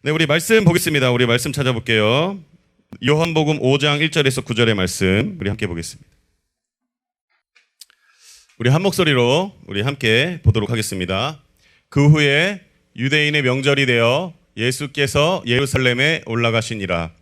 네, 우리 말씀 보겠습니다. 우리 말씀 찾아볼게요. 요한복음 5장 1절에서 9절의 말씀 우리 함께 보겠습니다. 우리 한 목소리로 우리 함께 보도록 하겠습니다. 그 후에 유대인의 명절이 되어 예수께서 예루살렘에 올라가시니라.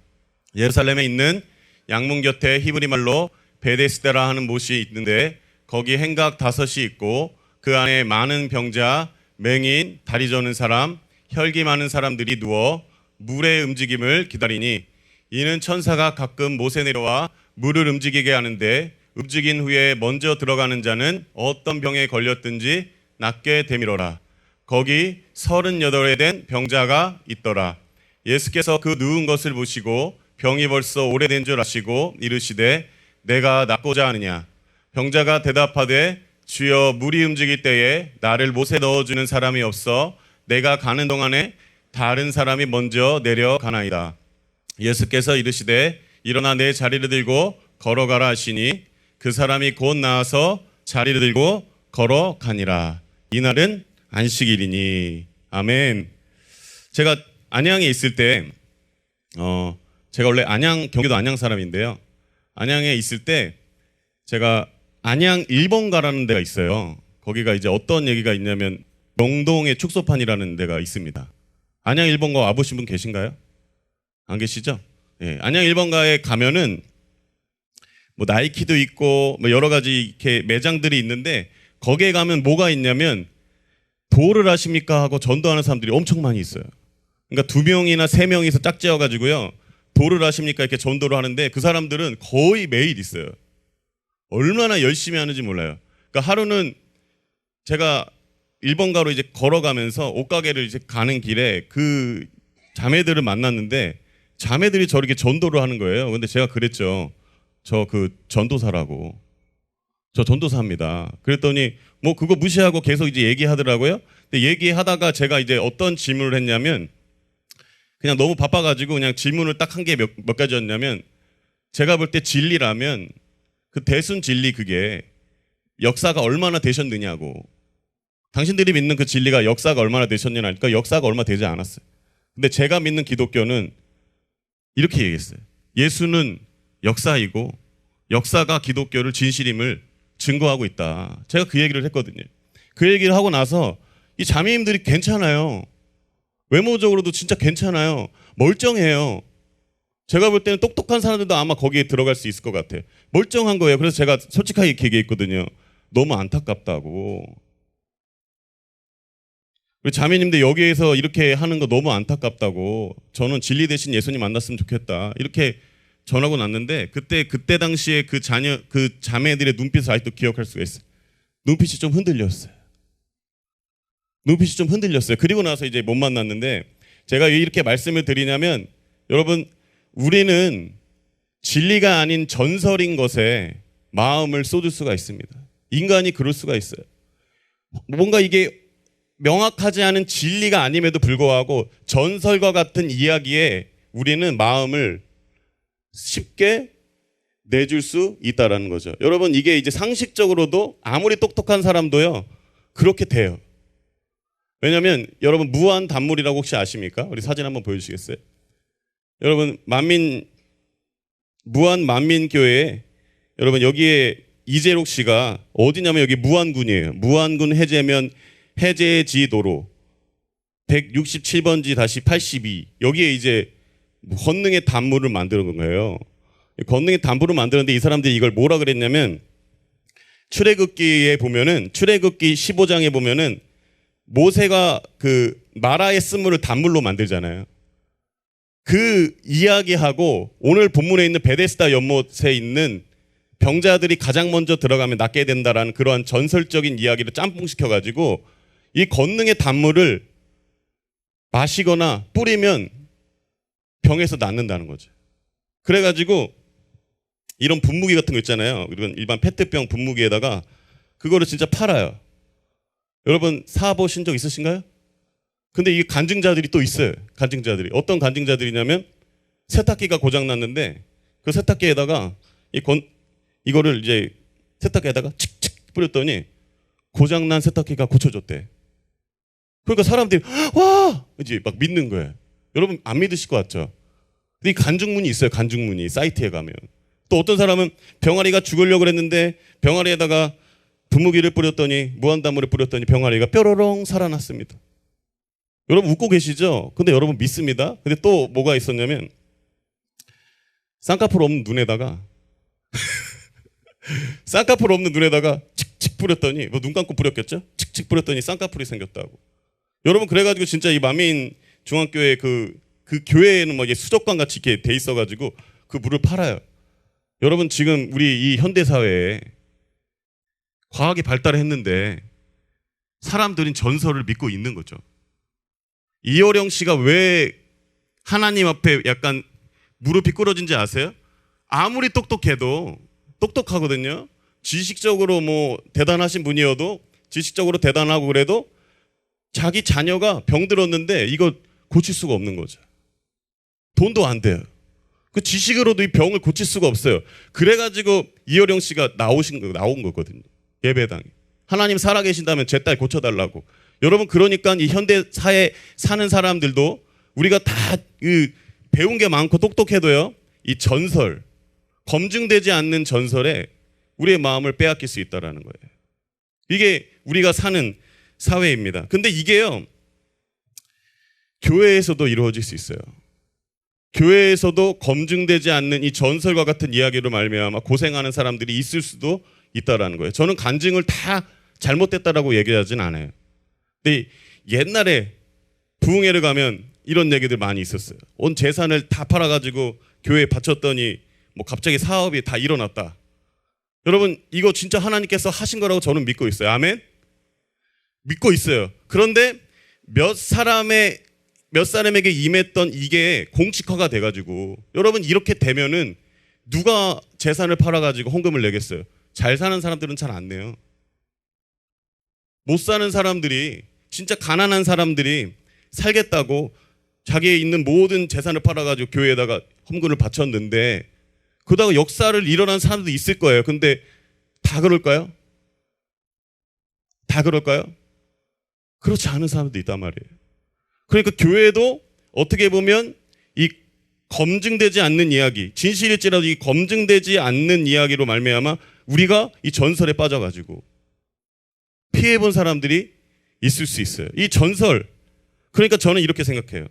예루살렘에 있는 양문 곁에 히브리 말로 베데스다라 하는 못이 있는데 거기 행각 5이 있고 그 안에 많은 병자, 맹인, 다리 저는 사람, 혈기 많은 사람들이 누워 물의 움직임을 기다리니 이는 천사가 가끔 못에 내려와 물을 움직이게 하는데 움직인 후에 먼저 들어가는 자는 어떤 병에 걸렸든지 낫게 되밀어라. 거기 38에 된 병자가 있더라. 예수께서 그 누운 것을 보시고 병이 벌써 오래된 줄 아시고 이르시되 내가 낫고자 하느냐. 병자가 대답하되 주여 물이 움직일 때에 나를 못에 넣어주는 사람이 없어 내가 가는 동안에 다른 사람이 먼저 내려가나이다. 예수께서 이르시되 일어나 내 자리를 들고 걸어가라 하시니 그 사람이 곧 나와서 자리를 들고 걸어가니라. 이날은 안식일이니. 아멘. 제가 안양에 있을 때 제가 원래 경기도 안양 사람인데요. 안양에 있을 때 제가 안양 1번가라는 데가 있어요. 거기가 이제 어떤 얘기가 있냐면 명동의 축소판이라는 데가 있습니다. 안양 1번가 와보신 분 계신가요? 안 계시죠? 네, 안양 1번가에 가면은 뭐 나이키도 있고 뭐 여러 가지 이렇게 매장들이 있는데 거기에 가면 뭐가 있냐면 도를 하십니까 하고 전도하는 사람들이 엄청 많이 있어요. 그러니까 2명이나 3명이서 짝지어가지고요 도를 하십니까 이렇게 전도를 하는데 그 사람들은 거의 매일 있어요. 얼마나 열심히 하는지 몰라요. 그러니까 하루는 제가 1번가로 이제 걸어가면서 옷가게를 이제 가는 길에 그 자매들을 만났는데 자매들이 저렇게 전도를 하는 거예요. 근데 제가 그랬죠. 저 그 전도사라고. 저 전도사입니다. 그랬더니 뭐 그거 무시하고 계속 이제 얘기하더라고요. 근데 얘기하다가 제가 이제 어떤 질문을 했냐면 그냥 너무 바빠가지고 그냥 질문을 딱 한 게 몇 가지였냐면 제가 볼 때 진리라면 그 대순 진리 그게 역사가 얼마나 되셨느냐고. 당신들이 믿는 그 진리가 역사가 얼마나 되셨냐니까 역사가 얼마 되지 않았어요. 근데 제가 믿는 기독교는 이렇게 얘기했어요. 예수는 역사이고 역사가 기독교를 진실임을 증거하고 있다. 제가 그 얘기를 했거든요. 그 얘기를 하고 나서 이 자매님들이 괜찮아요. 외모적으로도 진짜 괜찮아요. 멀쩡해요. 제가 볼 때는 똑똑한 사람들도 아마 거기에 들어갈 수 있을 것 같아요. 멀쩡한 거예요. 그래서 제가 솔직하게 이렇게 얘기했거든요. 너무 안타깝다고. 우리 자매님들 여기에서 이렇게 하는 거 너무 안타깝다고. 저는 진리 대신 예수님 만났으면 좋겠다. 이렇게 전하고 났는데 그때 당시에 그 자매들의 눈빛을 아직도 기억할 수가 있어요. 눈빛이 좀 흔들렸어요. 그리고 나서 이제 못 만났는데 제가 왜 이렇게 말씀을 드리냐면 여러분 우리는 진리가 아닌 전설인 것에 마음을 쏟을 수가 있습니다. 인간이 그럴 수가 있어요. 뭔가 이게 명확하지 않은 진리가 아님에도 불구하고 전설과 같은 이야기에 우리는 마음을 쉽게 내줄 수 있다라는 거죠. 여러분 이게 이제 상식적으로도 아무리 똑똑한 사람도요 그렇게 돼요. 왜냐하면 여러분 무한 단물이라고 혹시 아십니까? 우리 사진 한번 보여주시겠어요? 여러분 무한 만민교회에 여러분 여기에 이재록 씨가 어디냐면 여기 무안군이에요. 무안군 해제면 해제지도로 167번지 다시 82 여기에 이제 권능의 단물을 만드는 거예요. 권능의 단물을 만드는데 이 사람들이 이걸 뭐라 그랬냐면 출애굽기에 보면은 출애굽기 15장에 보면은 모세가 그 마라의 쓴물을 단물로 만들잖아요. 그 이야기하고 오늘 본문에 있는 베데스다 연못에 있는 병자들이 가장 먼저 들어가면 낫게 된다라는 그러한 전설적인 이야기를 짬뽕시켜가지고 이 권능의 단물을 마시거나 뿌리면 병에서 낫는다는 거죠. 그래가지고 이런 분무기 같은 거 있잖아요. 이런 일반 페트병 분무기에다가 그거를 진짜 팔아요. 여러분 사보신 적 있으신가요? 근데 이 간증자들이 또 있어요. 간증자들이. 어떤 간증자들이냐면 세탁기가 고장났는데 그 세탁기에다가 이거를 이제 세탁기에다가 칙칙 뿌렸더니 고장난 세탁기가 고쳐졌대. 그러니까 사람들이 와! 이제 막 믿는 거예요. 여러분 안 믿으실 것 같죠? 근데 이 간증문이 있어요. 간증문이 사이트에 가면. 또 어떤 사람은 병아리가 죽으려고 했는데 병아리에다가 분무기를 뿌렸더니 무한단물을 뿌렸더니 병아리가 뾰로롱 살아났습니다. 여러분 웃고 계시죠? 근데 여러분 믿습니다. 근데 또 뭐가 있었냐면 쌍꺼풀 없는 눈에다가 쌍꺼풀 없는 눈에다가 칙칙 뿌렸더니 뭐 눈 감고 뿌렸겠죠? 칙칙 뿌렸더니 쌍꺼풀이 생겼다고. 여러분 그래가지고 진짜 이 만민 중앙교회 그 교회에는 뭐 이게 수족관 같이 이렇게 돼 있어가지고 그 물을 팔아요. 여러분 지금 우리 이 현대 사회에 과학이 발달했는데 사람들은 전설을 믿고 있는 거죠. 이호령 씨가 왜 하나님 앞에 약간 무릎이 꿇어진지 아세요? 아무리 똑똑해도 똑똑하거든요. 지식적으로 뭐 대단하신 분이어도 지식적으로 대단하고 그래도 자기 자녀가 병들었는데 이거 고칠 수가 없는 거죠. 돈도 안 돼요. 그 지식으로도 이 병을 고칠 수가 없어요. 그래가지고 이호령 씨가 나온 거거든요. 예배당에. 하나님 살아계신다면 제 딸 고쳐달라고. 여러분 그러니까 이 현대 사회 사는 사람들도 우리가 다 배운 게 많고 똑똑해도요. 이 전설, 검증되지 않는 전설에 우리의 마음을 빼앗길 수 있다는 거예요. 이게 우리가 사는 사회입니다. 근데 이게요. 교회에서도 이루어질 수 있어요. 교회에서도 검증되지 않는 이 전설과 같은 이야기로 말미암아 고생하는 사람들이 있을 수도 있다라는 거예요. 저는 간증을 다 잘못됐다라고 얘기하진 않아요. 근데 옛날에 부흥회를 가면 이런 얘기들 많이 있었어요. 온 재산을 다 팔아가지고 교회에 바쳤더니 뭐 갑자기 사업이 다 일어났다. 여러분 이거 진짜 하나님께서 하신 거라고 저는 믿고 있어요. 아멘? 믿고 있어요. 그런데 몇 사람에게 임했던 이게 공식화가 돼가지고 여러분 이렇게 되면은 누가 재산을 팔아가지고 헌금을 내겠어요? 잘 사는 사람들은 잘 안 내요. 못 사는 사람들이 진짜 가난한 사람들이 살겠다고 자기의 있는 모든 재산을 팔아가지고 교회에다가 헌금을 바쳤는데 그러다가 역사를 일어난 사람도 있을 거예요. 근데 다 그럴까요? 다 그럴까요? 그렇지 않은 사람도 있단 말이에요. 그러니까 교회도 어떻게 보면 이 검증되지 않는 이야기, 진실일지라도 이 검증되지 않는 이야기로 말미암아 우리가 이 전설에 빠져가지고 피해본 사람들이 있을 수 있어요. 이 전설, 그러니까 저는 이렇게 생각해요.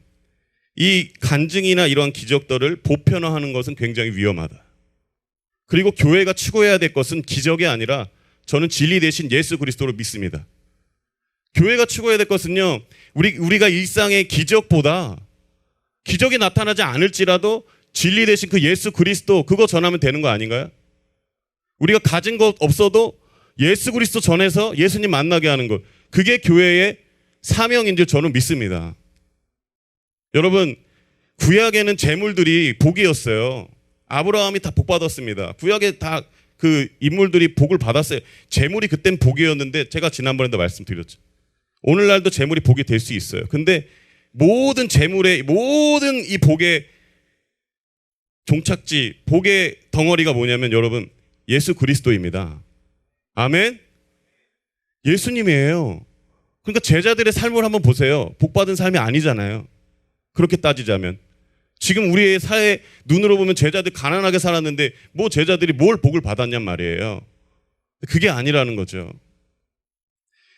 이 간증이나 이러한 기적들을 보편화하는 것은 굉장히 위험하다. 그리고 교회가 추구해야 될 것은 기적이 아니라 저는 진리 대신 예수 그리스도를 믿습니다. 교회가 추구해야 될 것은요, 우리가 일상의 기적보다 기적이 나타나지 않을지라도 진리 대신 그 예수 그리스도 그거 전하면 되는 거 아닌가요? 우리가 가진 것 없어도 예수 그리스도 전해서 예수님 만나게 하는 것, 그게 교회의 사명인 줄 저는 믿습니다. 여러분 구약에는 재물들이 복이었어요. 아브라함이 다 복 받았습니다. 구약에 다 그 인물들이 복을 받았어요. 재물이 그땐 복이었는데 제가 지난번에도 말씀드렸죠. 오늘날도 재물이 복이 될 수 있어요. 근데 모든 재물의 모든 이 복의 종착지, 복의 덩어리가 뭐냐면 여러분 예수 그리스도입니다. 아멘? 예수님이에요. 그러니까 제자들의 삶을 한번 보세요. 복 받은 삶이 아니잖아요. 그렇게 따지자면 지금 우리의 사회 눈으로 보면 제자들 가난하게 살았는데 뭐 제자들이 뭘 복을 받았냔 말이에요. 그게 아니라는 거죠.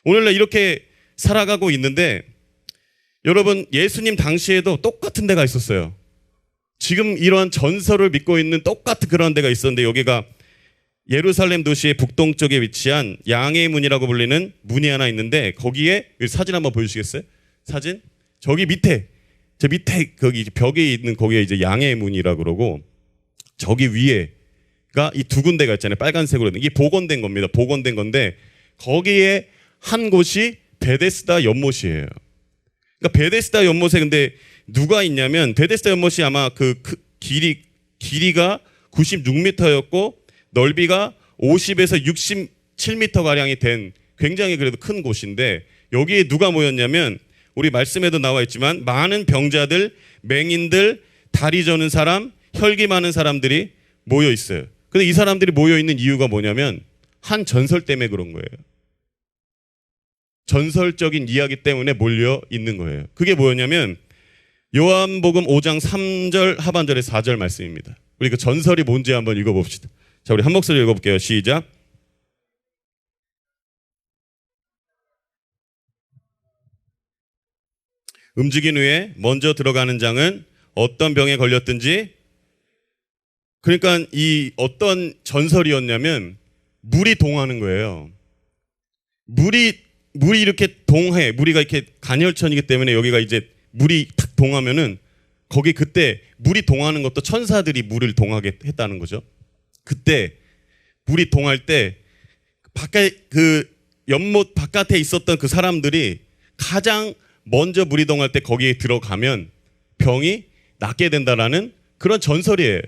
오늘날 이렇게 살아가고 있는데 여러분 예수님 당시에도 똑같은 데가 있었어요. 지금 이러한 전설을 믿고 있는 똑같은 그런 데가 있었는데 여기가 예루살렘 도시의 북동쪽에 위치한 양의 문이라고 불리는 문이 하나 있는데 거기에 사진 한번 보여주시겠어요? 사진? 저기 밑에 저 밑에 거기 벽에 있는 거기에 이제 양의 문이라고 그러고 저기 위에가 이 두 군데가 있잖아요. 빨간색으로 이게 복원된 겁니다. 복원된 건데 거기에 한 곳이 베데스다 연못이에요. 그러니까 베데스다 연못에 근데 누가 있냐면 베데스다 연못이 아마 그 길이가 96m였고 넓이가 50에서 67m 가량이 된 굉장히 그래도 큰 곳인데 여기에 누가 모였냐면 우리 말씀에도 나와 있지만 많은 병자들, 맹인들, 다리 저는 사람, 혈기 많은 사람들이 모여 있어요. 근데 이 사람들이 모여 있는 이유가 뭐냐면 한 전설 때문에 그런 거예요. 전설적인 이야기 때문에 몰려 있는 거예요. 그게 뭐였냐면 요한복음 5장 3절 하반절에 4절 말씀입니다. 우리 그 전설이 뭔지 한번 읽어봅시다. 자, 우리 한 목소리 읽어볼게요. 시작. 움직인 후에 먼저 들어가는 장은 어떤 병에 걸렸든지, 그러니까 이 어떤 전설이었냐면 물이 동하는 거예요. 물이 이렇게 동해, 물이가 이렇게 간헐천이기 때문에 여기가 이제 물이 탁 동하면은 거기 그때 물이 동하는 것도 천사들이 물을 동하게 했다는 거죠. 그때 물이 동할 때 바깥 그 연못 바깥에 있었던 그 사람들이 가장 먼저 물이 동할 때 거기에 들어가면 병이 낫게 된다라는 그런 전설이에요.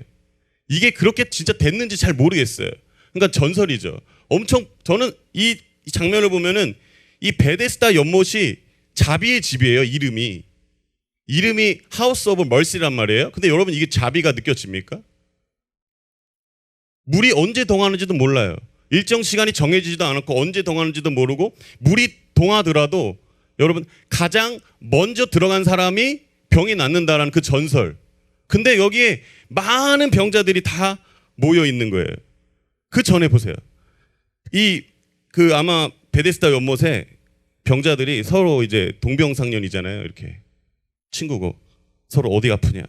이게 그렇게 진짜 됐는지 잘 모르겠어요. 그러니까 전설이죠. 엄청 저는 이 장면을 보면은 이 베데스다 연못이 자비의 집이에요. 이름이 하우스 오브 멀시란 말이에요. 근데 여러분 이게 자비가 느껴집니까? 물이 언제 동하는지도 몰라요. 일정 시간이 정해지지도 않았고 언제 동하는지도 모르고 물이 동하더라도 여러분 가장 먼저 들어간 사람이 병이 낫는다라는 그 전설. 근데 여기에 많은 병자들이 다 모여 있는 거예요. 그 전에 보세요. 아마 베데스다 연못에 병자들이 서로 이제 동병상련이잖아요. 이렇게 친구고 서로 어디 아프냐.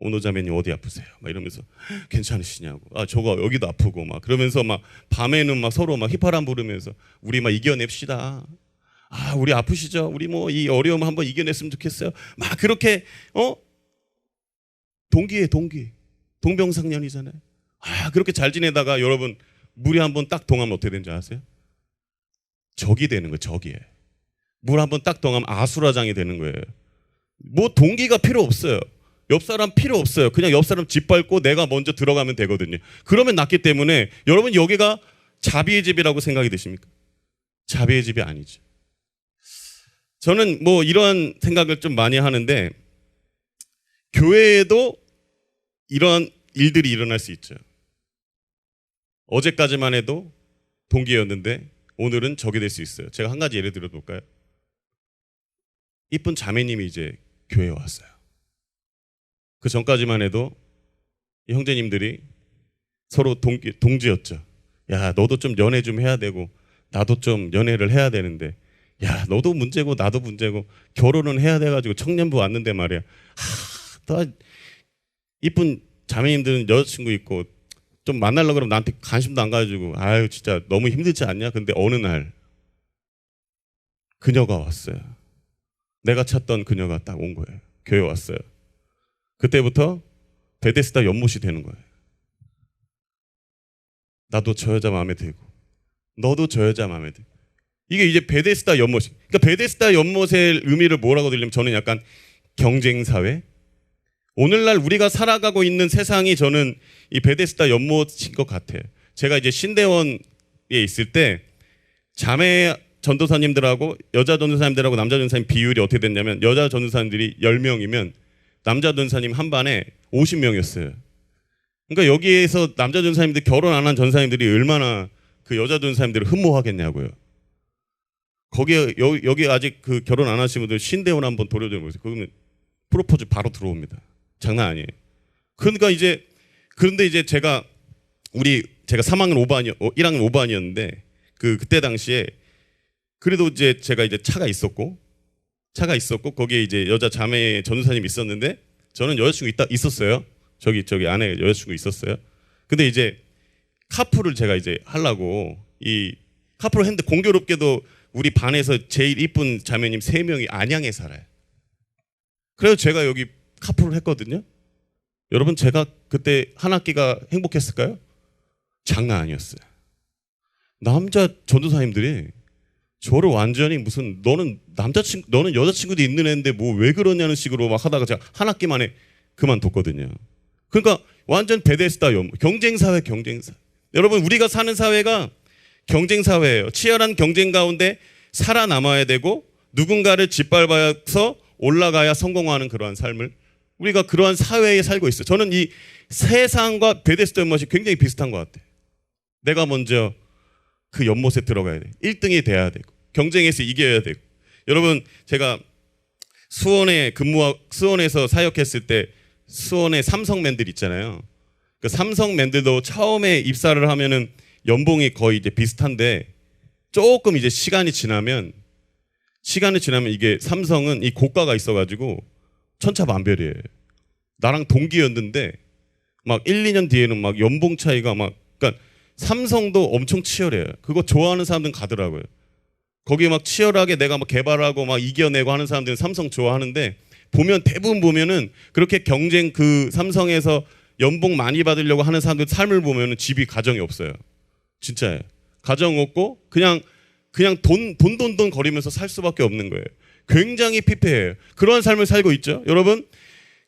오노자매님 어디 아프세요? 막 이러면서 괜찮으시냐고. 아 저거 여기도 아프고 막 그러면서 막 밤에는 막 서로 막 휘파람 부르면서 우리 막 이겨냅시다. 아 우리 아프시죠? 우리 뭐 이 어려움 한번 이겨냈으면 좋겠어요. 막 그렇게 동기 동병상련이잖아요. 아 그렇게 잘 지내다가 여러분 물이 한번 딱 동하면 어떻게 되는지 아세요? 적이 되는 거예요. 적이에요. 물 한번 딱 동하면 아수라장이 되는 거예요. 뭐 동기가 필요 없어요. 옆 사람 필요 없어요. 그냥 옆 사람 짓밟고 내가 먼저 들어가면 되거든요. 그러면 낫기 때문에 여러분 여기가 자비의 집이라고 생각이 되십니까? 자비의 집이 아니죠. 저는 뭐 이런 생각을 좀 많이 하는데 교회에도 이런 일들이 일어날 수 있죠. 어제까지만 해도 동기였는데 오늘은 적이 될 수 있어요. 제가 한 가지 예를 들어 볼까요? 이쁜 자매님이 이제 교회에 왔어요. 그 전까지만 해도 이 형제님들이 서로 동지였죠. 야 너도 좀 연애 좀 해야 되고 나도 좀 연애를 해야 되는데 야 너도 문제고 나도 문제고 결혼은 해야 돼가지고 청년부 왔는데 말이야. 나 이쁜 자매님들은 여자친구 있고 좀 만나려고 그러면 나한테 관심도 안 가지고 아유 진짜 너무 힘들지 않냐? 근데 어느 날 그녀가 왔어요. 내가 찾던 그녀가 딱 온 거예요. 교회 왔어요. 그때부터 베데스다 연못이 되는 거예요. 나도 저 여자 마음에 들고 너도 저 여자 마음에 들고 이게 이제 베데스다 연못. 그러니까 베데스다 연못의 의미를 뭐라고 들리면 저는 약간 경쟁사회. 오늘날 우리가 살아가고 있는 세상이 저는 이 베데스다 연못인 것 같아요. 제가 이제 신대원에 있을 때 자매 전도사님들하고 여자 전도사님들하고 남자 전도사님 비율이 어떻게 됐냐면 여자 전도사님들이 10명이면 남자 전도사님 한 반에 50명이었어요. 그러니까 여기에서 남자 전도사님들 결혼 안 한 전도사님들이 얼마나 그 여자 전도사님들을 흠모하겠냐고요. 거기에 여기 아직 그 결혼 안 하신 분들 신대원 한번 도려줘 보세요. 그러면 프로포즈 바로 들어옵니다. 장난 아니에요. 그런데 이제 제가 3학년 1학년 5반이었는데 그때 당시에 그래도 이제 제가 이제 차가 있었고 거기에 이제 여자 자매 전도사님이 있었는데 저는 여자친구 있었어요. 저기 안에 여자친구 있었어요. 근데 이제 카풀을 제가 이제 하려고 이 카풀을 했는데 공교롭게도 우리 반에서 제일 이쁜 자매님 3명이 안양에 살아요. 그래서 제가 여기 카풀을 했거든요. 여러분 제가 그때 한 학기가 행복했을까요? 장난 아니었어요. 남자 전도사님들이 저를 완전히 무슨 너는 여자친구도 있는 애인데 뭐 왜 그러냐는 식으로 막 하다가 제가 한 학기 만에 그만뒀거든요. 그러니까 완전 베데스다 경쟁사회. 여러분 우리가 사는 사회가 경쟁사회예요. 치열한 경쟁 가운데 살아남아야 되고 누군가를 짓밟아서 올라가야 성공하는 그러한 삶을 우리가 그러한 사회에 살고 있어요. 저는 이 세상과 베데스다 연못이 굉장히 비슷한 것 같아요. 내가 먼저 그 연못에 들어가야 돼. 1등이 돼야 되고 경쟁에서 이겨야 되고. 여러분 제가 수원에서 사역했을 때 수원의 삼성맨들 있잖아요. 그 삼성맨들도 처음에 입사를 하면은 연봉이 거의 이제 비슷한데 조금 이제 시간이 지나면 이게 삼성은 이 고가가 있어가지고 천차만별이에요. 나랑 동기였는데 막 1, 2년 뒤에는 막 연봉 차이가 그러니까 삼성도 엄청 치열해요. 그거 좋아하는 사람들은 가더라고요. 거기 막 치열하게 내가 막 개발하고 막 이겨내고 하는 사람들은 삼성 좋아하는데 대부분 보면은 그렇게 경쟁 그 삼성에서 연봉 많이 받으려고 하는 사람들 삶을 보면은 집이 가정이 없어요. 진짜예요. 가정 없고 그냥 돈 거리면서 살 수밖에 없는 거예요. 굉장히 피폐해요. 그러한 삶을 살고 있죠, 여러분.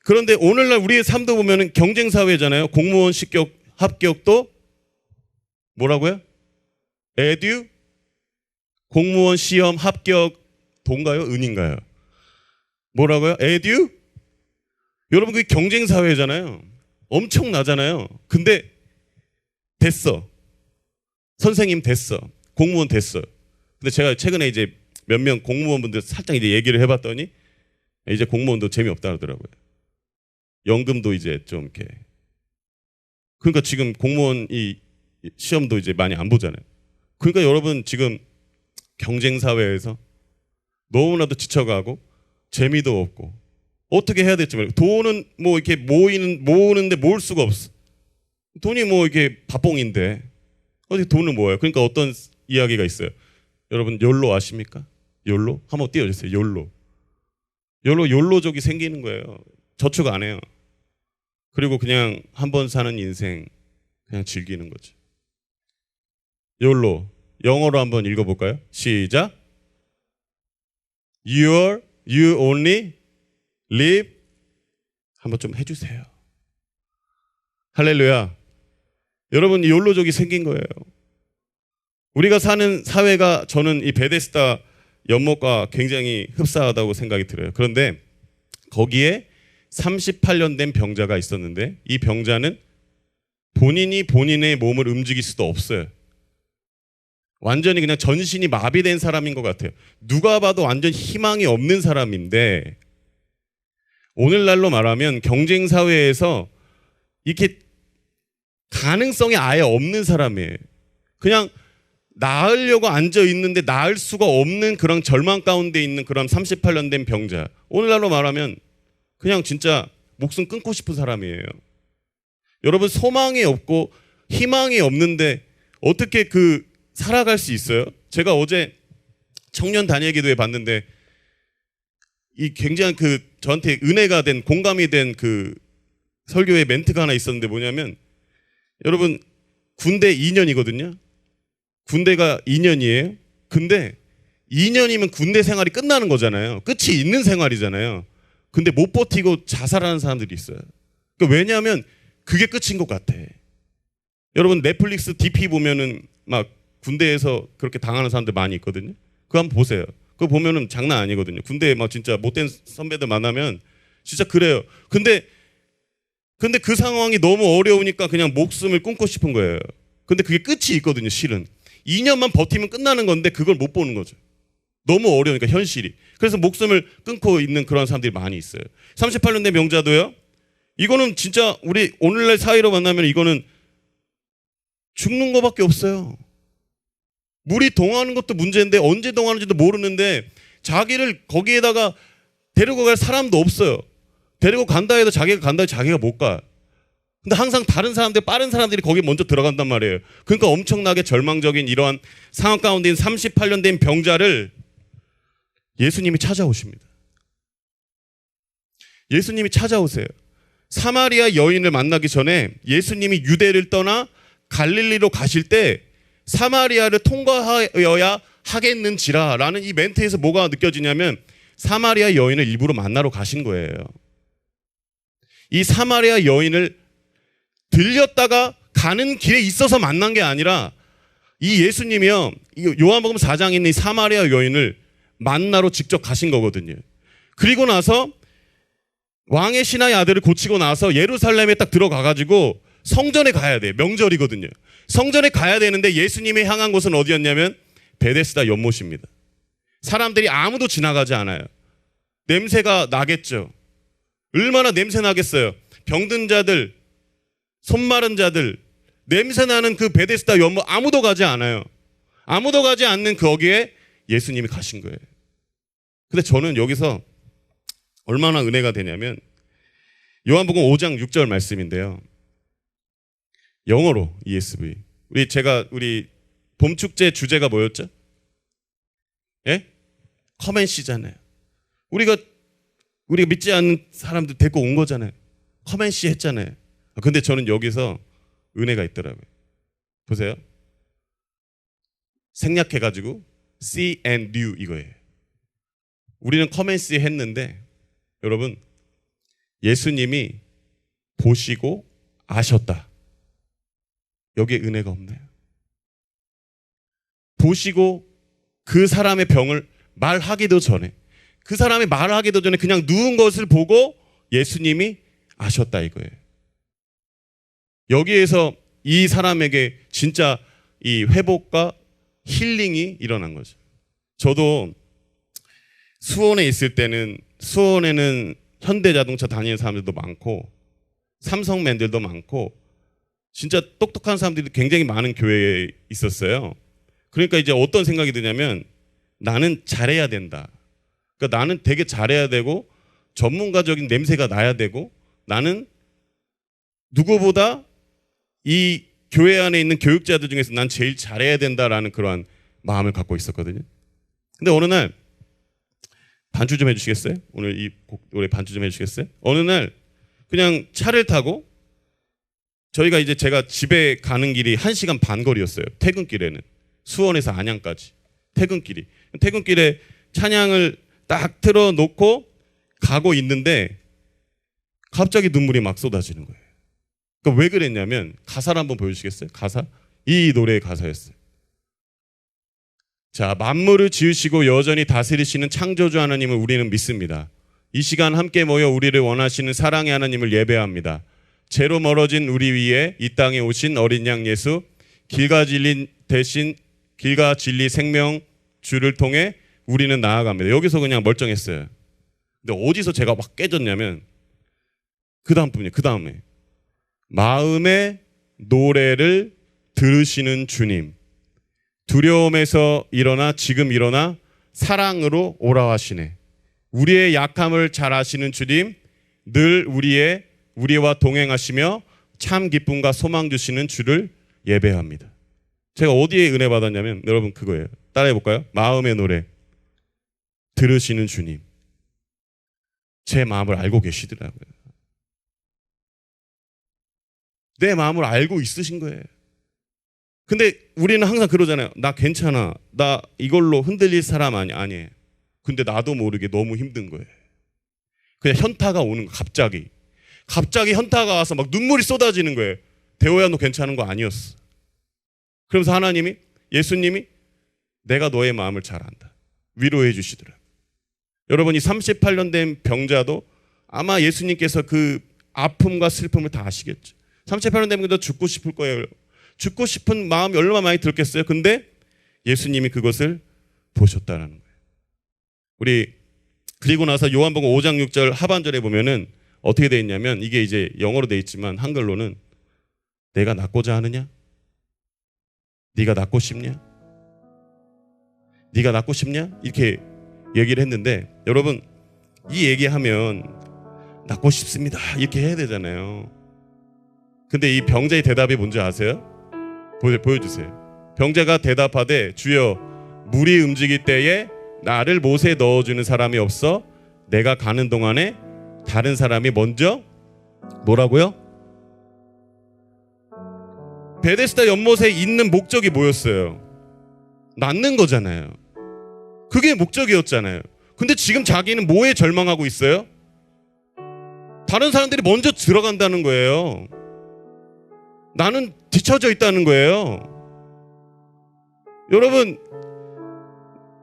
그런데 오늘날 우리의 삶도 보면은 경쟁 사회잖아요. 공무원 합격도 뭐라고요? 에듀 공무원 시험 합격 돈가요? 은인가요? 뭐라고요? 에듀? 여러분 그게 경쟁 사회잖아요. 엄청 나잖아요. 근데 됐어. 선생님 됐어. 공무원 됐어. 근데 제가 최근에 이제 몇 명 공무원분들 살짝 이제 얘기를 해봤더니 이제 공무원도 재미없다 그러더라고요. 연금도 이제 좀 이렇게. 그러니까 지금 공무원 이 시험도 이제 많이 안 보잖아요. 그러니까 여러분 지금 경쟁 사회에서 너무나도 지쳐가고 재미도 없고 어떻게 해야 될지 모르겠고 돈은 뭐 이렇게 모으는데 모을 수가 없어. 돈이 뭐 이렇게 밥봉인데 어떻게 돈을 모아요? 그러니까 어떤 이야기가 있어요. 여러분 욜로 아십니까? 욜로? 한번 띄워주세요. 욜로족이 생기는 거예요. 저축 안 해요. 그리고 그냥 한 번 사는 인생 그냥 즐기는 거죠. 욜로 영어로 한번 읽어볼까요? 시작. You only live. 한번 좀 해주세요. 할렐루야. 여러분 이 욜로족이 생긴 거예요. 우리가 사는 사회가 저는 이 베데스다 연못과 굉장히 흡사하다고 생각이 들어요. 그런데 거기에 38년 된 병자가 있었는데 이 병자는 본인이 본인의 몸을 움직일 수도 없어요. 완전히 그냥 전신이 마비된 사람인 것 같아요. 누가 봐도 완전 희망이 없는 사람인데 오늘날로 말하면 경쟁 사회에서 이렇게 가능성이 아예 없는 사람이에요. 그냥 나으려고 앉아 있는데 나을 수가 없는 그런 절망 가운데 있는 그런 38년 된 병자. 오늘날로 말하면 그냥 진짜 목숨 끊고 싶은 사람이에요. 여러분 소망이 없고 희망이 없는데 어떻게 살아갈 수 있어요? 제가 어제 청년 단일 기도회 봤는데 이 굉장히 저한테 은혜가 된 공감이 된 설교의 멘트가 하나 있었는데 뭐냐면 여러분 군대 2년이거든요. 군대가 2년이에요. 근데 2년이면 군대 생활이 끝나는 거잖아요. 끝이 있는 생활이잖아요. 근데 못 버티고 자살하는 사람들이 있어요. 그러니까 왜냐하면 그게 끝인 것 같아. 여러분 넷플릭스 DP 보면은 막 군대에서 그렇게 당하는 사람들 많이 있거든요. 그거 한번 보세요. 그거 보면은 장난 아니거든요. 군대에 막 진짜 못된 선배들 만나면 진짜 그래요. 근데 그 상황이 너무 어려우니까 그냥 목숨을 끊고 싶은 거예요. 근데 그게 끝이 있거든요, 실은. 2년만 버티면 끝나는 건데 그걸 못 보는 거죠. 너무 어려우니까 현실이. 그래서 목숨을 끊고 있는 그런 사람들이 많이 있어요. 38년 된 명자도요. 이거는 진짜 우리 오늘날 사회로 만나면 이거는 죽는 거밖에 없어요. 물이 동하는 것도 문제인데 언제 동하는지도 모르는데 자기를 거기에다가 데리고 갈 사람도 없어요. 데리고 간다 해도 자기가 간다 해도 자기가 못 가. 근데 항상 다른 사람들, 빠른 사람들이 거기 먼저 들어간단 말이에요. 그러니까 엄청나게 절망적인 이러한 상황 가운데 있는 38년 된 병자를 예수님이 찾아오십니다. 예수님이 찾아오세요. 사마리아 여인을 만나기 전에 예수님이 유대를 떠나 갈릴리로 가실 때 사마리아를 통과하여야 하겠는지라 라는 이 멘트에서 뭐가 느껴지냐면 사마리아 여인을 일부러 만나러 가신 거예요. 이 사마리아 여인을 들렸다가 가는 길에 있어서 만난 게 아니라 이 예수님이요, 요한복음 4장에 있는 이 사마리아 여인을 만나러 직접 가신 거거든요. 그리고 나서 왕의 신하의 아들을 고치고 나서 예루살렘에 딱 들어가가지고 성전에 가야 돼요. 명절이거든요. 성전에 가야 되는데 예수님이 향한 곳은 어디였냐면 베데스다 연못입니다. 사람들이 아무도 지나가지 않아요. 냄새가 나겠죠. 얼마나 냄새 나겠어요. 병든 자들, 손 마른 자들, 냄새 나는 그 베데스다 연못 아무도 가지 않아요. 아무도 가지 않는 거기에 예수님이 가신 거예요. 근데 저는 여기서 얼마나 은혜가 되냐면 요한복음 5장 6절 말씀인데요. 영어로 ESV. 우리 봄축제 주제가 뭐였죠? 예? 커맨시잖아요. 우리가 믿지 않는 사람들 데리고 온 거잖아요. 커맨시 했잖아요. 근데 저는 여기서 은혜가 있더라고요. 보세요. 생략해가지고 see and knew 이거예요. 우리는 커맨시 했는데 여러분 예수님이 보시고 아셨다. 여기에 은혜가 없나요? 보시고 그 사람의 병을 말하기도 전에 그 사람이 말하기도 전에 그냥 누운 것을 보고 예수님이 아셨다 이거예요. 여기에서 이 사람에게 진짜 이 회복과 힐링이 일어난 거죠. 저도 수원에 있을 때는 수원에는 현대자동차 다니는 사람들도 많고 삼성맨들도 많고 진짜 똑똑한 사람들이 굉장히 많은 교회에 있었어요. 그러니까 이제 어떤 생각이 드냐면 나는 잘해야 된다. 그러니까 나는 되게 잘해야 되고 전문가적인 냄새가 나야 되고 나는 누구보다 이 교회 안에 있는 교육자들 중에서 난 제일 잘해야 된다라는 그러한 마음을 갖고 있었거든요. 근데 어느 날 반주 좀 해주시겠어요? 오늘 이 곡 노래 반주 좀 해주시겠어요? 어느 날 그냥 차를 타고 저희가 이제 제가 집에 가는 길이 1시간 반 거리였어요. 퇴근길에는 수원에서 안양까지 퇴근길에 찬양을 딱 틀어놓고 가고 있는데 갑자기 눈물이 막 쏟아지는 거예요. 그러니까 왜 그랬냐면 가사를 한번 보여주시겠어요? 가사? 이 노래의 가사였어요. 자, 만물을 지으시고 여전히 다스리시는 창조주 하나님을 우리는 믿습니다. 이 시간 함께 모여 우리를 원하시는 사랑의 하나님을 예배합니다. 죄로 멀어진 우리 위에 이 땅에 오신 어린 양 예수, 길과 진리 대신 길과 진리 생명 주를 통해 우리는 나아갑니다. 여기서 그냥 멀쩡했어요. 근데 어디서 제가 막 깨졌냐면 그 다음에 마음의 노래를 들으시는 주님, 두려움에서 일어나 지금 일어나 사랑으로 오라 하시네. 우리의 약함을 잘 아시는 주님, 늘 우리와 동행하시며 참 기쁨과 소망 주시는 주를 예배합니다. 제가 어디에 은혜 받았냐면 여러분 그거예요. 따라해 볼까요? 마음의 노래 들으시는 주님, 제 마음을 알고 계시더라고요. 내 마음을 알고 있으신 거예요. 근데 우리는 항상 그러잖아요. 나 괜찮아. 나 이걸로 흔들릴 사람 아니에요. 근데 나도 모르게 너무 힘든 거예요. 그냥 현타가 오는 거예요. 갑자기 현타가 와서 막 눈물이 쏟아지는 거예요. 대호야 너 괜찮은 거 아니었어. 그러면서 하나님이, 예수님이 내가 너의 마음을 잘 안다. 위로해 주시더라고요. 여러분 이 38년 된 병자도 아마 예수님께서 그 아픔과 슬픔을 다 아시겠죠. 38년 된 병자도 죽고 싶을 거예요. 죽고 싶은 마음이 얼마나 많이 들었겠어요. 근데 예수님이 그것을 보셨다는 거예요. 우리 그리고 나서 요한복음 5장 6절 하반절에 보면은 어떻게 되어 있냐면 이게 이제 영어로 되어 있지만 한글로는 내가 낫고자 하느냐? 네가 낫고 싶냐? 네가 낫고 싶냐? 이렇게 얘기를 했는데 여러분 이 얘기하면 낫고 싶습니다 이렇게 해야 되잖아요. 근데 이 병자의 대답이 뭔지 아세요? 보여주세요. 병자가 대답하되 주여 물이 움직일 때에 나를 못에 넣어주는 사람이 없어 내가 가는 동안에 다른 사람이 먼저 뭐라고요? 베데스다 연못에 있는 목적이 뭐였어요? 낫는 거잖아요. 그게 목적이었잖아요. 근데 지금 자기는 뭐에 절망하고 있어요? 다른 사람들이 먼저 들어간다는 거예요. 나는 뒤처져 있다는 거예요. 여러분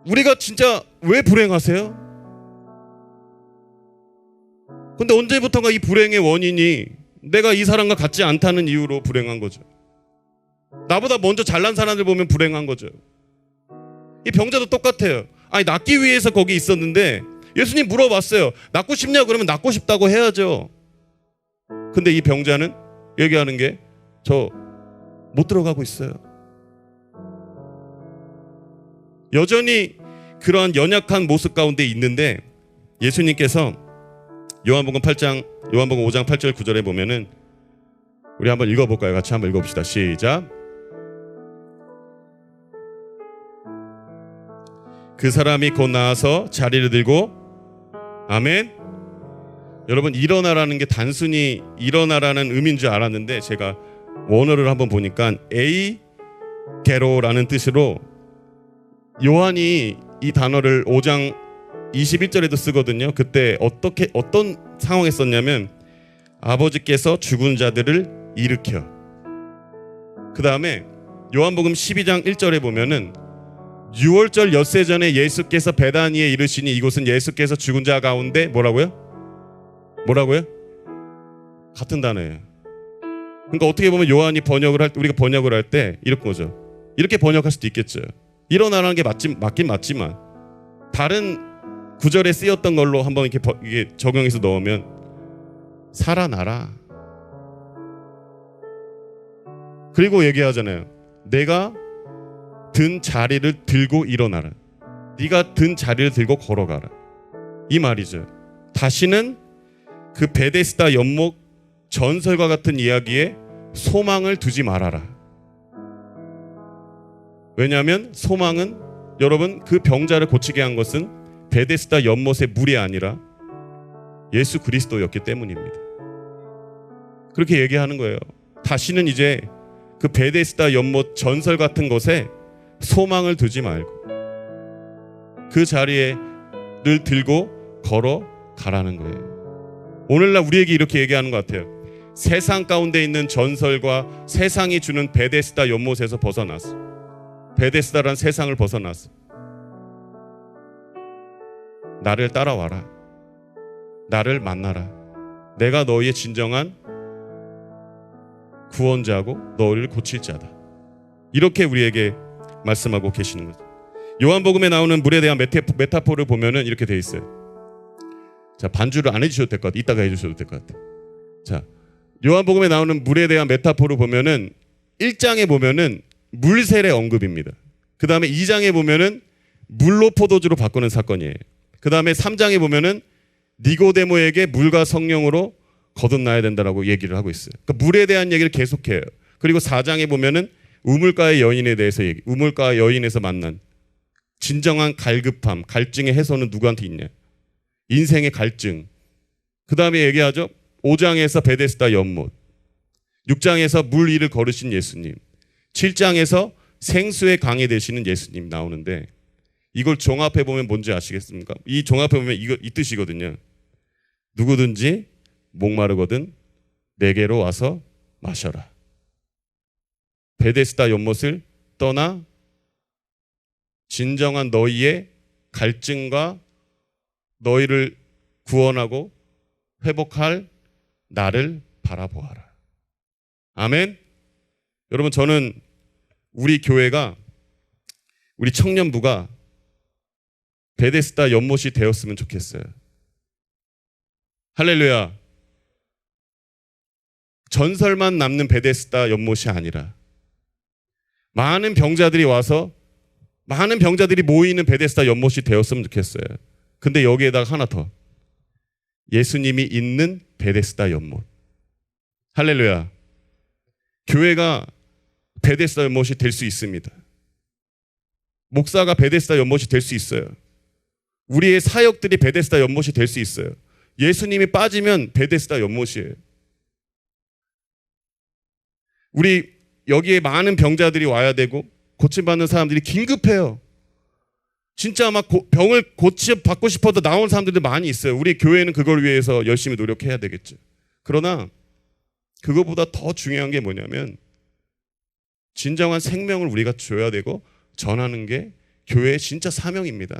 우리가 진짜 왜 불행하세요? 근데 언제부턴가 이 불행의 원인이 내가 이 사람과 같지 않다는 이유로 불행한 거죠. 나보다 먼저 잘난 사람들 보면 불행한 거죠. 이 병자도 똑같아요. 아니 낫기 위해서 거기 있었는데 예수님 물어봤어요. 낫고 싶냐? 그러면 낫고 싶다고 해야죠. 근데 이 병자는 얘기하는 게 저 못 들어가고 있어요. 여전히 그러한 연약한 모습 가운데 있는데 예수님께서 요한복음 5장 8절 9절에 보면은 우리 한번 읽어볼까요? 같이 한번 읽어봅시다. 시작. 그 사람이 곧 나와서 자리를 들고 아멘. 여러분 일어나라는 게 단순히 일어나라는 의미인 줄 알았는데 제가 원어를 한번 보니까 에이게로라는 뜻으로 요한이 이 단어를 5장 21절에도 쓰거든요. 그때 어떤 상황에 썼냐면 아버지께서 죽은 자들을 일으켜. 그 다음에 요한복음 12장 1절에 보면은 6월절 엿새 전에 예수께서 베다니에 이르시니 이곳은 예수께서 죽은 자 가운데 뭐라고요? 같은 단어예요. 그러니까 어떻게 보면 요한이 우리가 번역을 할 때 이렇게 거죠. 이렇게 번역할 수도 있겠죠. 일어나라는 게 맞긴 맞지만 다른 구절에 쓰였던 걸로 한번 이게 적용해서 넣으면 살아나라. 그리고 얘기하잖아요. 내가 든 자리를 들고 일어나라. 네가 든 자리를 들고 걸어가라. 이 말이죠. 다시는 그 베데스다 연못 전설과 같은 이야기에 소망을 두지 말아라. 왜냐하면 소망은 여러분 그 병자를 고치게 한 것은 베데스다 연못의 물이 아니라 예수 그리스도였기 때문입니다. 그렇게 얘기하는 거예요. 다시는 이제 그 베데스다 연못 전설 같은 것에 소망을 두지 말고 그 자리를 들고 걸어가라는 거예요. 오늘날 우리에게 이렇게 얘기하는 것 같아요. 세상 가운데 있는 전설과 세상이 주는 베데스다 연못에서 벗어났어. 베데스다라는 세상을 벗어났어. 나를 따라와라. 나를 만나라. 내가 너희의 진정한 구원자고 너희를 고칠 자다. 이렇게 우리에게 말씀하고 계시는 거죠. 요한복음에 나오는 물에 대한 메타포를 보면은 이렇게 돼 있어요. 자, 반주를 안 해주셔도 될 것 같아요. 이따가 해주셔도 될 것 같아요. 자, 요한복음에 나오는 물에 대한 메타포를 보면은 1장에 보면은 물셀의 언급입니다. 그 다음에 2장에 보면은 물로 포도주로 바꾸는 사건이에요. 그 다음에 3장에 보면은 니고데모에게 물과 성령으로 거듭나야 된다라고 얘기를 하고 있어요. 그러니까 물에 대한 얘기를 계속해요. 그리고 4장에 보면은 우물가의 여인에 대해서 우물가 여인에서 만난 진정한 갈급함, 갈증의 해소는 누구한테 있냐? 인생의 갈증. 그 다음에 얘기하죠. 5장에서 베데스다 연못, 6장에서 물 위를 걸으신 예수님, 7장에서 생수의 강이 되시는 예수님 나오는데 이걸 종합해 보면 뭔지 아시겠습니까? 이 종합해 보면 이 뜻이거든요. 누구든지 목마르거든 내게로 와서 마셔라. 베데스다 연못을 떠나 진정한 너희의 갈증과 너희를 구원하고 회복할 나를 바라보아라. 아멘. 여러분, 저는 우리 교회가, 우리 청년부가 베데스다 연못이 되었으면 좋겠어요. 할렐루야. 전설만 남는 베데스다 연못이 아니라 많은 병자들이 와서 많은 병자들이 모이는 베데스다 연못이 되었으면 좋겠어요. 근데 여기에다가 하나 더, 예수님이 있는 베데스다 연못. 할렐루야. 교회가 베데스다 연못이 될 수 있습니다. 목사가 베데스다 연못이 될 수 있어요. 우리의 사역들이 베데스다 연못이 될 수 있어요. 예수님이 빠지면 베데스다 연못이에요. 우리 여기에 많은 병자들이 와야 되고 고침받는 사람들이 긴급해요. 진짜 막 병을 고쳐받고 싶어도 나온 사람들도 많이 있어요. 우리 교회는 그걸 위해서 열심히 노력해야 되겠죠. 그러나 그거보다 더 중요한 게 뭐냐면 진정한 생명을 우리가 줘야 되고 전하는 게 교회의 진짜 사명입니다.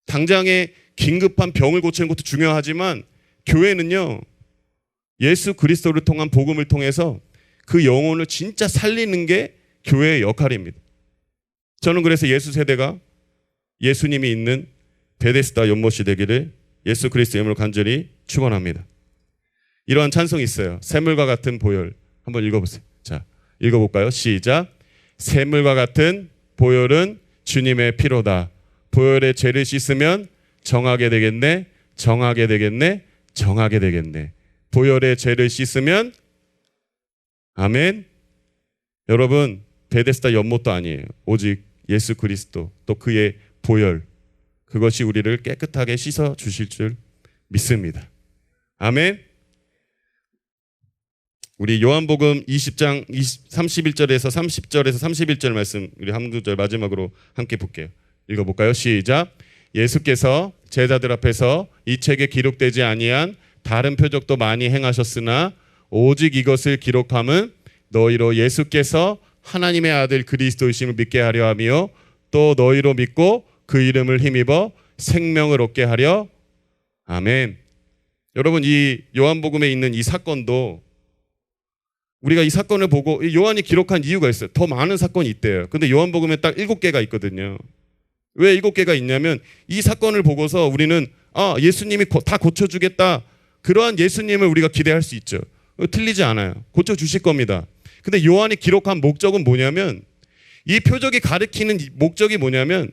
당장에 긴급한 병을 고치는 것도 중요하지만 교회는요, 예수 그리스도를 통한 복음을 통해서 그 영혼을 진짜 살리는 게 교회의 역할입니다. 저는 그래서 예수 세대가 예수님이 있는 베데스다 연못이 되기를 예수 그리스도의 이름으로 간절히 축원합니다. 이러한 찬송이 있어요. 샘물과 같은 보혈. 한번 읽어보세요. 자, 읽어볼까요? 시작. 샘물과 같은 보혈은 주님의 피로다. 보혈의 죄를 씻으면 정하게 되겠네. 정하게 되겠네. 정하게 되겠네. 보혈의 죄를 씻으면 아멘. 여러분, 베데스다 연못도 아니에요. 오직 예수 그리스도 또 그의 보혈, 그것이 우리를 깨끗하게 씻어 주실 줄 믿습니다. 아멘. 우리 요한복음 20장 31절에서 30절에서 31절 말씀 우리 한 구절 마지막으로 함께 볼게요. 읽어볼까요? 시작. 예수께서 제자들 앞에서 이 책에 기록되지 아니한 다른 표적도 많이 행하셨으나 오직 이것을 기록함은 너희로 예수께서 하나님의 아들 그리스도이심을 믿게 하려 하며 또 너희로 믿고 그 이름을 힘입어 생명을 얻게 하려. 아멘. 여러분, 이 요한복음에 있는 이 사건도 우리가 이 사건을 보고 요한이 기록한 이유가 있어요. 더 많은 사건이 있대요. 근데 요한복음에 딱 7개가 있거든요. 왜 7개가 있냐면 이 사건을 보고서 우리는 예수님이 다 고쳐주겠다. 그러한 예수님을 우리가 기대할 수 있죠. 틀리지 않아요. 고쳐주실 겁니다. 근데 요한이 기록한 목적은 뭐냐면 이 표적이 가리키는 목적이 뭐냐면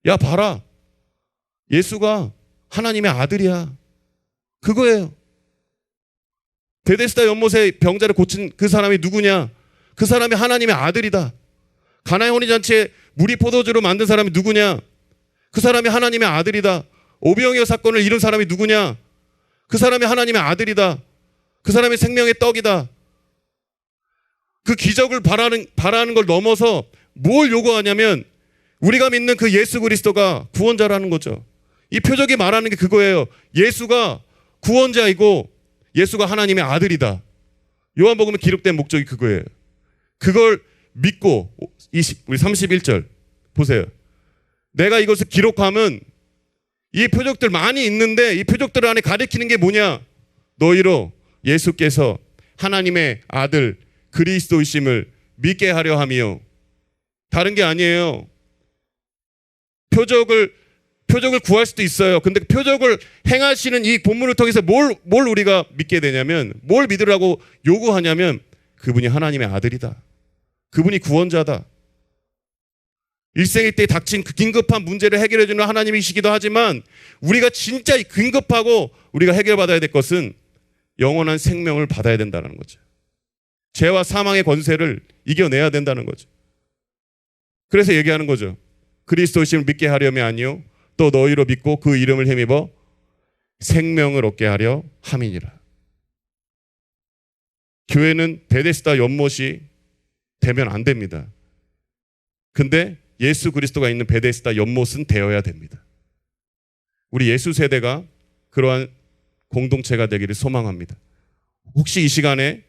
야 봐라. 예수가 하나님의 아들이야. 그거예요. 베데스다 연못의 병자를 고친 그 사람이 누구냐? 그 사람이 하나님의 아들이다. 가나의 혼인잔치에 물이 포도주로 만든 사람이 누구냐? 그 사람이 하나님의 아들이다. 오병이어 사건을 이룬 사람이 누구냐? 그 사람이 하나님의 아들이다. 그 사람이 생명의 떡이다. 그 기적을 바라는 걸 넘어서 뭘 요구하냐면 우리가 믿는 그 예수 그리스도가 구원자라는 거죠. 이 표적이 말하는 게 그거예요. 예수가 구원자이고 예수가 하나님의 아들이다. 요한복음에 기록된 목적이 그거예요. 그걸 믿고 우리 31절 보세요. 내가 이것을 기록하면 이 표적들 많이 있는데 이 표적들 안에 가리키는 게 뭐냐? 너희로 예수께서 하나님의 아들 그리스도이심을 믿게 하려 하며. 다른 게 아니에요. 표적을 구할 수도 있어요. 근데 표적을 행하시는 이 본문을 통해서 뭘 우리가 믿게 되냐면, 뭘 믿으라고 요구하냐면 그분이 하나님의 아들이다. 그분이 구원자다. 일생일 때 닥친 그 긴급한 문제를 해결해 주는 하나님이시기도 하지만 우리가 진짜 긴급하고 우리가 해결받아야 될 것은 영원한 생명을 받아야 된다는 거죠. 죄와 사망의 권세를 이겨내야 된다는 거죠. 그래서 얘기하는 거죠. 그리스도이심을 믿게 하려면 아니요 또 너희로 믿고 그 이름을 힘입어 생명을 얻게 하려 함이니라. 교회는 베데스다 연못이 되면 안 됩니다. 근데 예수 그리스도가 있는 베데스다 연못은 되어야 됩니다. 우리 예수 세대가 그러한 공동체가 되기를 소망합니다. 혹시 이 시간에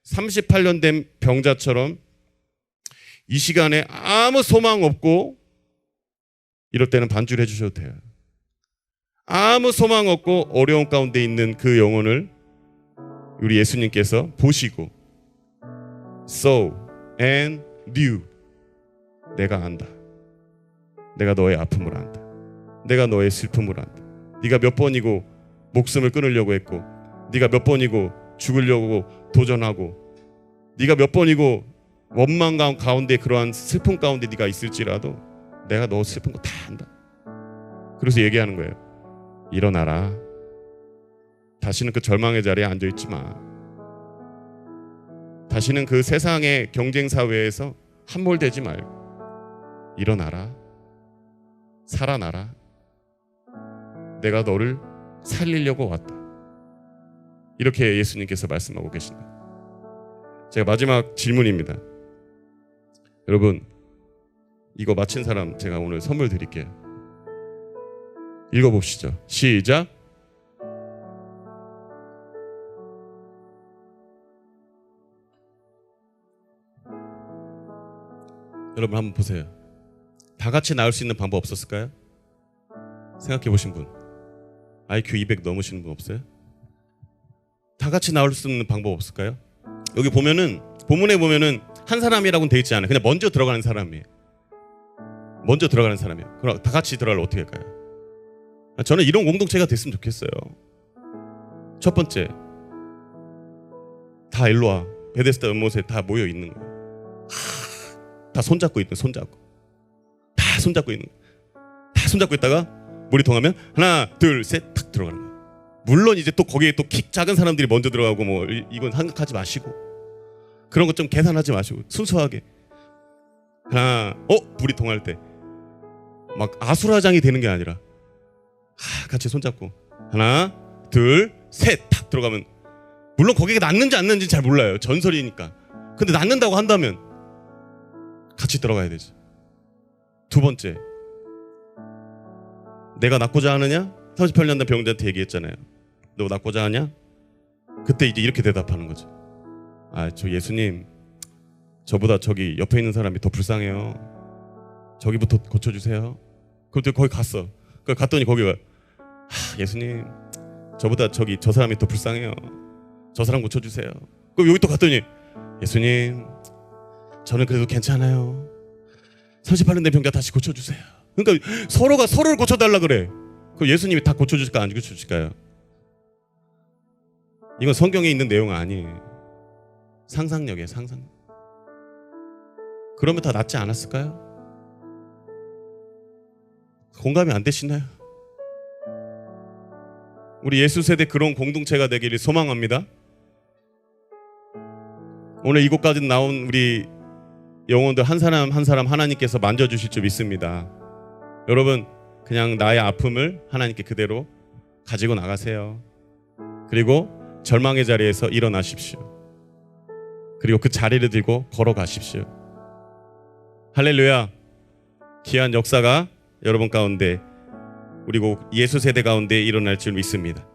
38년 된 병자처럼 이 시간에 아무 소망 없고 이럴 때는 반주를 해주셔도 돼요. 아무 소망 없고 어려운 가운데 있는 그 영혼을 우리 예수님께서 보시고 So and knew. 내가 안다. 내가 너의 아픔을 안다. 내가 너의 슬픔을 안다. 네가 몇 번이고 목숨을 끊으려고 했고, 네가 몇 번이고 죽으려고 도전하고, 네가 몇 번이고 원망 가운데 그러한 슬픔 가운데 네가 있을지라도 내가 너 슬픈 거 다 안다. 그래서 얘기하는 거예요. 일어나라. 다시는 그 절망의 자리에 앉아있지 마. 다시는 그 세상의 경쟁 사회에서 함몰되지 말고 일어나라. 살아나라. 내가 너를 살리려고 왔다. 이렇게 예수님께서 말씀하고 계십니다. 제가 마지막 질문입니다. 여러분, 이거 마친 사람 제가 오늘 선물 드릴게요. 읽어봅시죠. 시작. 여러분 한번 보세요. 다 같이 나올 수 있는 방법 없었을까요? 생각해 보신 분. IQ 200 넘으시는 분 없어요? 다 같이 나올 수 있는 방법 없을까요? 여기 보면은 본문에 보면은 한 사람이라고는 돼 있지 않아요. 그냥 먼저 들어가는 사람이에요. 먼저 들어가는 사람이에요. 그럼 다 같이 들어가면 어떻게 할까요? 저는 이런 공동체가 됐으면 좋겠어요. 첫 번째, 다 일로 와. 베데스다 연못에 다 모여 있는 거예요. 다 손잡고 있는, 손잡고. 다 손잡고 있는 거예요. 다 손잡고 있다가 물이 통하면 하나, 둘, 셋 탁 들어가는 거예요. 물론 이제 또 거기에 또 키 작은 사람들이 먼저 들어가고 뭐 이건 생각하지 마시고 그런 것 좀 계산하지 마시고 순수하게 하나, 물이 통할 때 막 아수라장이 되는 게 아니라 같이 손잡고 하나, 둘, 셋 탁 들어가면 물론 거기에 낫는지 안 낫는지 잘 몰라요. 전설이니까. 근데 낫는다고 한다면 같이 들어가야 되지. 두 번째, 내가 낫고자 하느냐? 38년 된 병자한테 얘기했잖아요. 너 낫고자 하냐? 그때 이제 이렇게 대답하는 거죠. 저 예수님, 저보다 저기 옆에 있는 사람이 더 불쌍해요. 저기부터 고쳐주세요. 그때 거기 갔어. 갔더니 거기가 예수님, 저보다 저기 저 사람이 더 불쌍해요. 저 사람 고쳐주세요. 그럼 여기 또 갔더니 예수님, 저는 그래도 괜찮아요. 38년 된 병자 다시 고쳐주세요. 그러니까 서로가 서로를 고쳐달라 그래. 그럼 예수님이 다 고쳐주실까 안 고쳐주실까요? 이건 성경에 있는 내용 아니에요. 상상력이에요, 상상력. 그러면 다 낫지 않았을까요? 공감이 안 되시나요? 우리 예수 세대 그런 공동체가 되기를 소망합니다. 오늘 이곳까지 나온 우리 영혼들 한 사람 한 사람 하나님께서 만져주실 줄 믿습니다. 여러분, 그냥 나의 아픔을 하나님께 그대로 가지고 나가세요. 그리고 절망의 자리에서 일어나십시오. 그리고 그 자리를 들고 걸어가십시오. 할렐루야. 귀한 역사가 여러분 가운데, 그리고 예수 세대 가운데 일어날 줄 믿습니다.